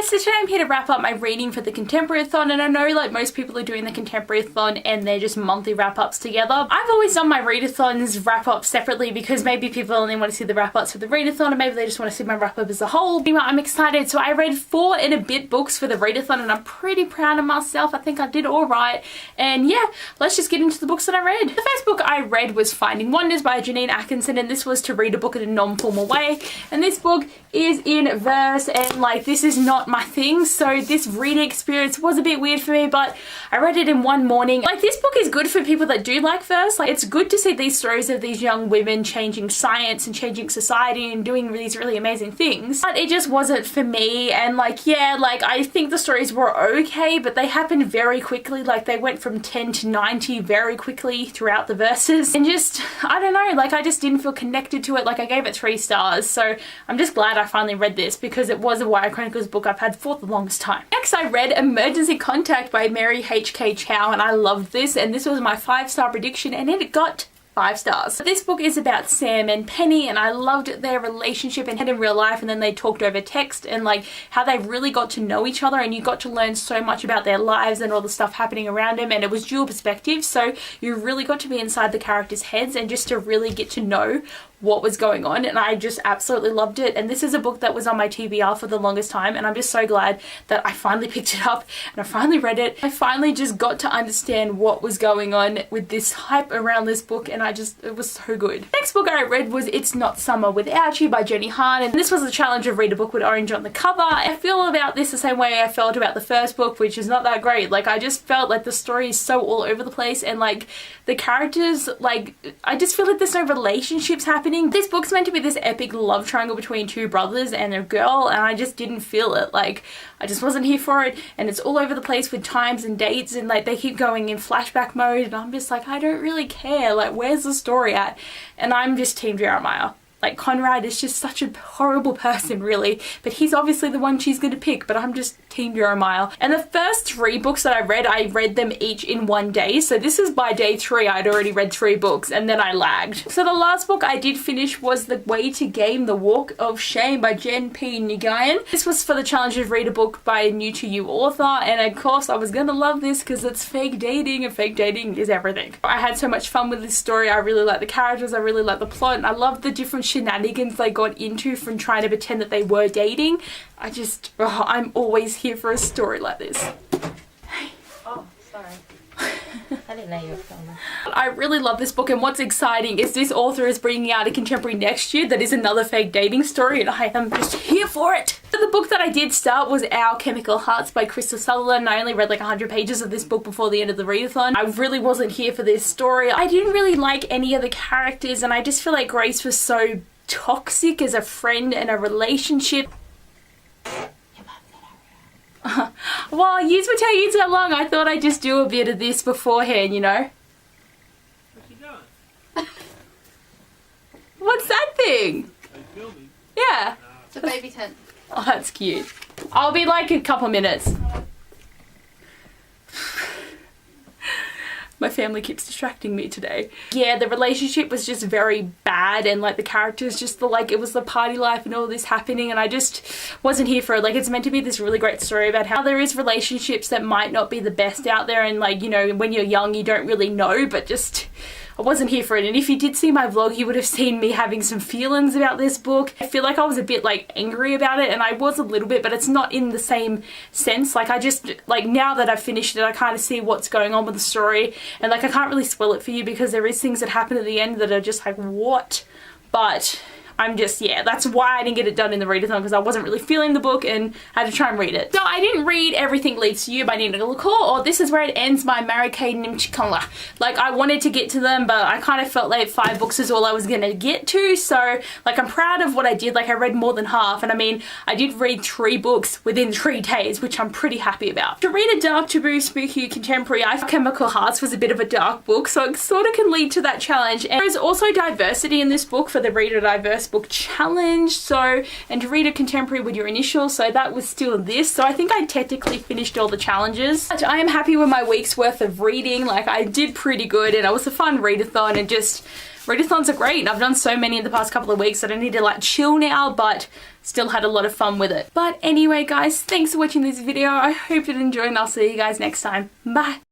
guys, so today I'm here to wrap up my reading for the ContemporaryAthon, and I know like most people are doing the ContemporaryAthon and they're just monthly wrap-ups together. I've always done my readathons wrap-up separately because maybe people only want to see the wrap-ups for the readathon, or maybe they just want to see my wrap-up as a whole. Anyway, I'm excited. So I read 4 and a bit books for the readathon and I'm pretty proud of myself. I think I did alright. And yeah, let's just get into the books that I read. The first book I read was Finding Wonders by Janine, Atkinson, and this was to read a book in a non-formal way. And this book is in verse, and like this is not my thing, so this reading experience was a bit weird for me, but I read it in one morning. Like, this book is good for people that do like verse. Like, it's good to see these stories of these young women changing science and changing society and doing these really amazing things, but it just wasn't for me. And like, yeah, like I think the stories were okay, but they happened very quickly. Like, they went from 10 to 90 very quickly throughout the verses, and just, I don't know, like I just didn't feel connected to it. Like, I gave it 3 stars, so I'm just glad I finally read this because it was a YA Chronicles book I've had for the longest time. Next, I read Emergency Contact by Mary H.K. Chau, and I loved this, and this was my 5-star prediction, and it got 5 stars. This book is about Sam and Penny, and I loved their relationship and in real life, and then they talked over text, and like how they really got to know each other, and you got to learn so much about their lives and all the stuff happening around them, and it was dual perspective, so you really got to be inside the characters' heads and just to really get to know what was going on, and I just absolutely loved it. And this is a book that was on my TBR for the longest time, and I'm just so glad that I finally picked it up and I finally read it. I finally just got to understand what was going on with this hype around this book, and it was so good. Next book I read was It's Not Summer Without You by Jenny Han, and this was the challenge of read a book with orange on the cover. I feel about this the same way I felt about the first book, which is not that great. Like, I just felt like the story is so all over the place, and like the characters, like I just feel like there's no relationships happening. This book's meant to be this epic love triangle between 2 brothers and a girl, and I just didn't feel it. Like, I just wasn't here for it, and it's all over the place with times and dates, and like they keep going in flashback mode, and I'm just like, I don't really care. Like, where's the story at? And I'm just Team Jeremiah. Like, Conrad is just such a horrible person, really, but he's obviously the one she's gonna pick, but I'm just Team Jeremiah. And the first 3 books that I read them each in one day, so this is by day 3, I'd already read 3 books, and then I lagged. So the last book I did finish was The Way to Game the Walk of Shame by Jen P. Nguyen. This was for the challenge of read a book by a new to you author, and of course I was gonna love this because it's fake dating, and fake dating is everything. I had so much fun with this story. I really like the characters, I really like the plot, and I love the different shenanigans they got into from trying to pretend that they were dating. I'm always here for a story like this. Oh, sorry. I didn't know you were filming. I really love this book, and what's exciting is this author is bringing out a contemporary next year that is another fake dating story, and I am just here for it. So the book that I did start was Our Chemical Hearts by Krista Sutherland. I only read like 100 pages of this book before the end of the readathon. I really wasn't here for this story. I didn't really like any of the characters, and I just feel like Grace was so toxic as a friend and a relationship. Well, yous were taking so long, I thought I'd just do a bit of this beforehand, you know? What you doing? What's that thing? Are you filming? Yeah. It's a baby tent. Oh, that's cute. I'll be like a couple minutes. My family keeps distracting me today. Yeah, the relationship was just very bad, and like the characters just it was the party life and all this happening, and I just wasn't here for it. Like, it's meant to be this really great story about how there is relationships that might not be the best out there, and like, you know, when you're young you don't really know, but just I wasn't here for it. And if you did see my vlog, you would have seen me having some feelings about this book. I feel like I was a bit like angry about it, and I was a little bit, but it's not in the same sense. Like, I just, like, now that I've finished it, I kind of see what's going on with the story, and like I can't really spoil it for you because there is things that happen at the end that are just like, what? But I'm just, yeah, that's why I didn't get it done in the readathon, because I wasn't really feeling the book and I had to try and read it. So I didn't read Everything Leads to You by Nina Lacour, or This Is Where It Ends by Mary-Kay Nimchikala. Like, I wanted to get to them, but I kind of felt like 5 books is all I was gonna get to, so like I'm proud of what I did. Like, I read more than half, and I mean, I did read 3 books within 3 days, which I'm pretty happy about. To read a dark, taboo, spooky, contemporary, Our Chemical Hearts was a bit of a dark book, so it sort of can lead to that challenge. And there's also diversity in this book for the Read a Diverse Book Challenge, so, and to read a contemporary with your initials, so that was still this. So I think I technically finished all the challenges. But I am happy with my week's worth of reading. Like, I did pretty good, and it was a fun readathon, and just readathons are great. I've done so many in the past couple of weeks that I need to like chill now, but still had a lot of fun with it. But anyway guys, thanks for watching this video. I hope you enjoyed and I'll see you guys next time. Bye.